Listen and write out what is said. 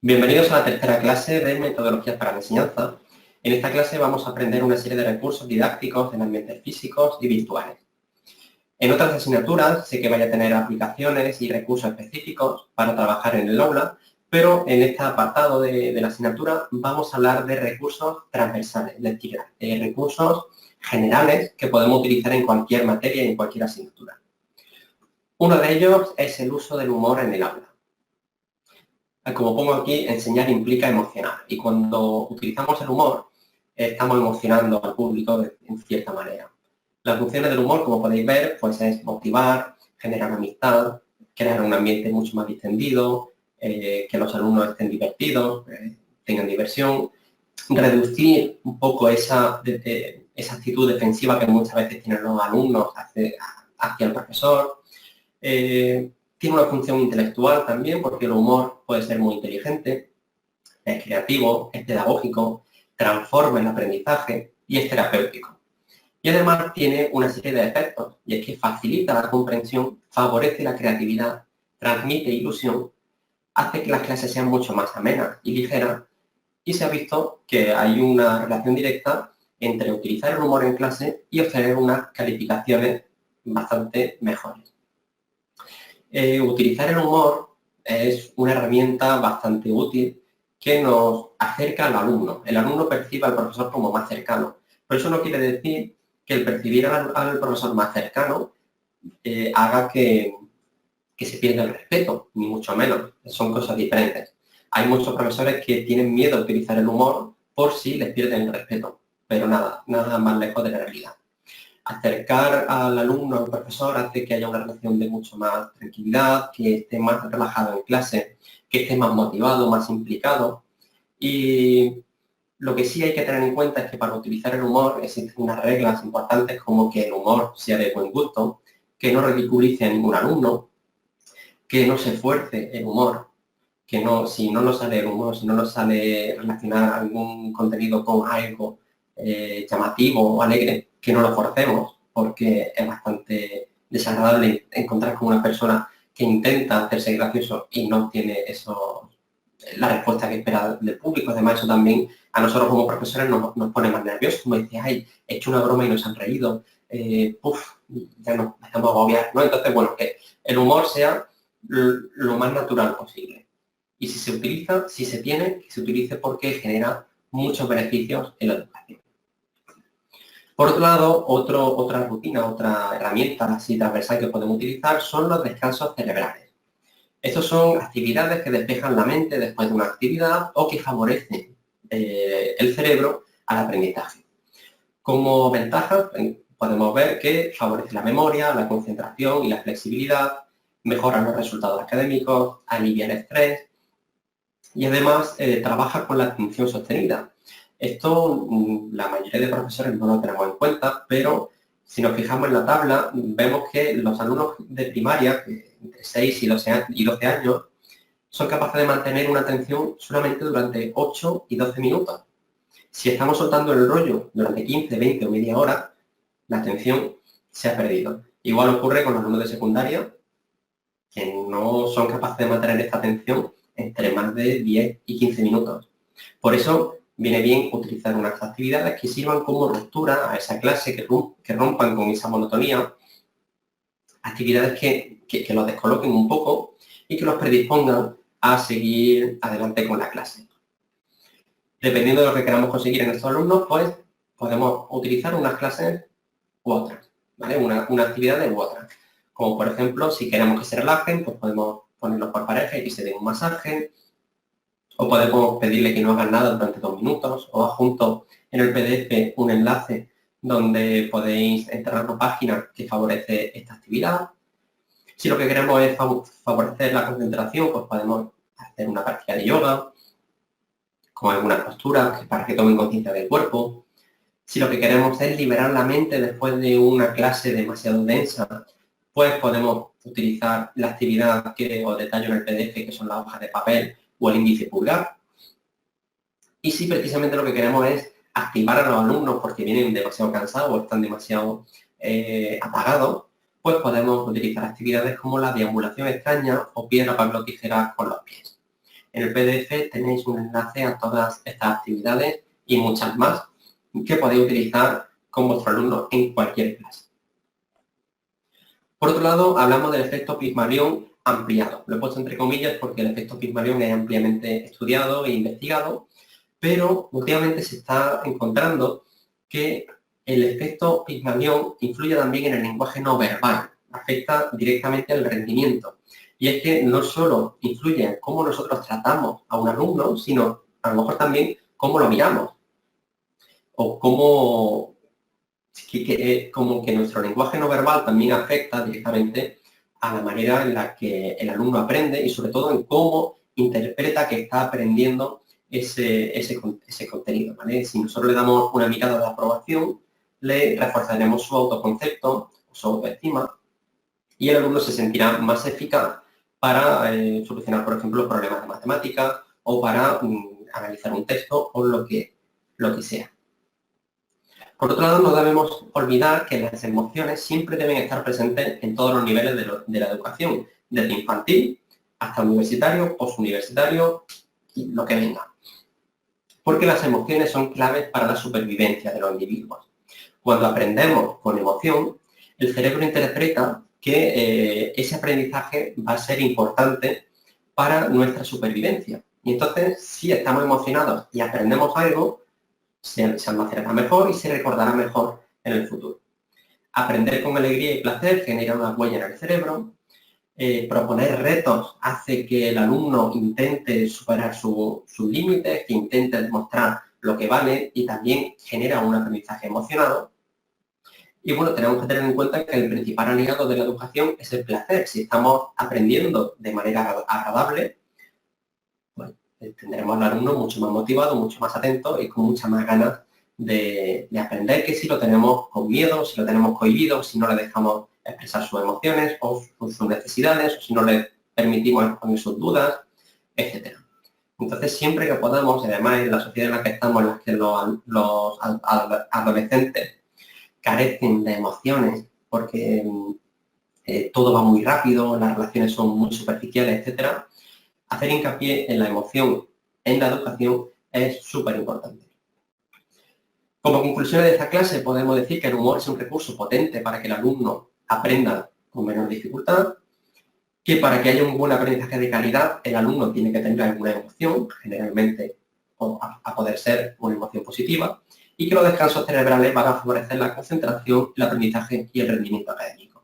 Bienvenidos a la tercera clase de Metodologías para la Enseñanza. En esta clase vamos a aprender una serie de recursos didácticos en ambientes físicos y virtuales. En otras asignaturas sé que vaya a tener aplicaciones y recursos específicos para trabajar en el aula, pero en este apartado de la asignatura vamos a hablar de recursos transversales, es decir, de recursos generales que podemos utilizar en cualquier materia y en cualquier asignatura. Uno de ellos es el uso del humor en el aula. Como pongo aquí, enseñar implica emocionar. Y cuando utilizamos el humor, estamos emocionando al público en cierta manera. Las funciones del humor, como podéis ver, pues es motivar, generar amistad, crear un ambiente mucho más distendido, que los alumnos estén divertidos, tengan diversión, reducir un poco esa actitud defensiva que muchas veces tienen los alumnos hacia el profesor. Tiene una función intelectual también, porque el humor puede ser muy inteligente, es creativo, es pedagógico, transforma el aprendizaje y es terapéutico. Y además tiene una serie de efectos, y es que facilita la comprensión, favorece la creatividad, transmite ilusión, hace que las clases sean mucho más amenas y ligeras, y se ha visto que hay una relación directa entre utilizar el humor en clase y obtener unas calificaciones bastante mejores. Utilizar el humor es una herramienta bastante útil que nos acerca al alumno. El alumno percibe al profesor como más cercano, pero eso no quiere decir que el percibir al profesor más cercano haga que se pierda el respeto, ni mucho menos. Son cosas diferentes. Hay muchos profesores que tienen miedo a utilizar el humor por si les pierden el respeto, pero nada más lejos de la realidad. Acercar al alumno, al profesor, hace que haya una relación de mucho más tranquilidad, que esté más relajado en clase, que esté más motivado, más implicado. Y lo que sí hay que tener en cuenta es que para utilizar el humor existen unas reglas importantes como que el humor sea de buen gusto, que no ridiculice a ningún alumno, que no se fuerce el humor, que no, si no nos sale el humor, si no nos sale relacionar algún contenido con algo llamativo o alegre, que no lo forcemos, porque es bastante desagradable encontrar con una persona que intenta hacerse gracioso y no tiene la respuesta que espera del público. Además, eso también a nosotros como profesores nos pone más nerviosos, como dice, ay, he hecho una broma y nos han reído, ya nos estamos agobiados, ¿no? Entonces, bueno, que el humor sea lo más natural posible. Y si se utiliza, si se tiene, que se utilice porque genera muchos beneficios en la educación. Por otro lado, otra rutina, otra herramienta así transversal que podemos utilizar son los descansos cerebrales. Estos son actividades que despejan la mente después de una actividad o que favorecen el cerebro al aprendizaje. Como ventajas, podemos ver que favorece la memoria, la concentración y la flexibilidad, mejora los resultados académicos, alivia el estrés y además trabaja con la atención sostenida. Esto la mayoría de profesores no lo tenemos en cuenta, pero si nos fijamos en la tabla, vemos que los alumnos de primaria, entre 6 y 12 años, son capaces de mantener una atención solamente durante 8 y 12 minutos. Si estamos soltando el rollo durante 15, 20 o media hora, la atención se ha perdido. Igual ocurre con los alumnos de secundaria, que no son capaces de mantener esta atención entre más de 10 y 15 minutos. Por eso viene bien utilizar unas actividades que sirvan como ruptura a esa clase, que rompan con esa monotonía, actividades que los descoloquen un poco y que los predispongan a seguir adelante con la clase. Dependiendo de lo que queramos conseguir en estos alumnos, pues podemos utilizar unas clases u otras, ¿vale? Una actividad u otra. Como por ejemplo, si queremos que se relajen, pues podemos ponerlos por pareja y que se den un masaje, o podemos pedirle que no hagan nada durante 2 minutos, o adjunto en el PDF un enlace donde podéis entrar a una página que favorece esta actividad. Si lo que queremos es favorecer la concentración, pues podemos hacer una práctica de yoga, con algunas posturas para que tomen conciencia del cuerpo. Si lo que queremos es liberar la mente después de una clase demasiado densa, pues podemos utilizar la actividad que os detallo en el PDF, que son las hojas de papel o el índice pulgar. Y si precisamente lo que queremos es activar a los alumnos porque vienen demasiado cansados o están demasiado apagados, pues podemos utilizar actividades como la deambulación extraña o piedra, papel o tijera con los pies. En el PDF tenéis un enlace a todas estas actividades y muchas más que podéis utilizar con vuestro alumno en cualquier clase. Por otro lado, hablamos del efecto Pigmalión ampliado. Lo he puesto entre comillas porque el efecto Pigmalión es ampliamente estudiado e investigado, pero últimamente se está encontrando que el efecto Pigmalión influye también en el lenguaje no verbal, afecta directamente al rendimiento. Y es que no solo influye en cómo nosotros tratamos a un alumno, sino a lo mejor también cómo lo miramos o cómo como que nuestro lenguaje no verbal también afecta directamente a la manera en la que el alumno aprende y sobre todo en cómo interpreta que está aprendiendo ese contenido, ¿vale? Si nosotros le damos una mirada de aprobación, le reforzaremos su autoconcepto, su autoestima, y el alumno se sentirá más eficaz para solucionar, por ejemplo, problemas de matemáticas o para analizar un texto o lo que sea. Por otro lado, no debemos olvidar que las emociones siempre deben estar presentes en todos los niveles de la educación, desde infantil hasta universitario, postuniversitario y lo que venga. Porque las emociones son claves para la supervivencia de los individuos. Cuando aprendemos con emoción, el cerebro interpreta que ese aprendizaje va a ser importante para nuestra supervivencia. Y entonces, si estamos emocionados y aprendemos algo, se almacenará mejor y se recordará mejor en el futuro. Aprender con alegría y placer genera una huella en el cerebro. Proponer retos hace que el alumno intente superar sus límites, que intente demostrar lo que vale y también genera un aprendizaje emocionado. Y bueno, tenemos que tener en cuenta que el principal aliado de la educación es el placer. Si estamos aprendiendo de manera agradable, bueno, tendremos al alumno mucho más motivado, mucho más atento y con muchas más ganas de aprender que si lo tenemos con miedo, si lo tenemos cohibido, si no le dejamos expresar sus emociones o sus necesidades, o si no le permitimos exponer sus dudas, etc. Entonces, siempre que podamos, y además en la sociedad en la que estamos, en la que los adolescentes carecen de emociones porque todo va muy rápido, las relaciones son muy superficiales, etc., hacer hincapié en la emoción en la educación es súper importante. Como conclusiones de esta clase podemos decir que el humor es un recurso potente para que el alumno aprenda con menor dificultad, que para que haya un buen aprendizaje de calidad el alumno tiene que tener alguna emoción, generalmente a poder ser una emoción positiva, y que los descansos cerebrales van a favorecer la concentración, el aprendizaje y el rendimiento académico.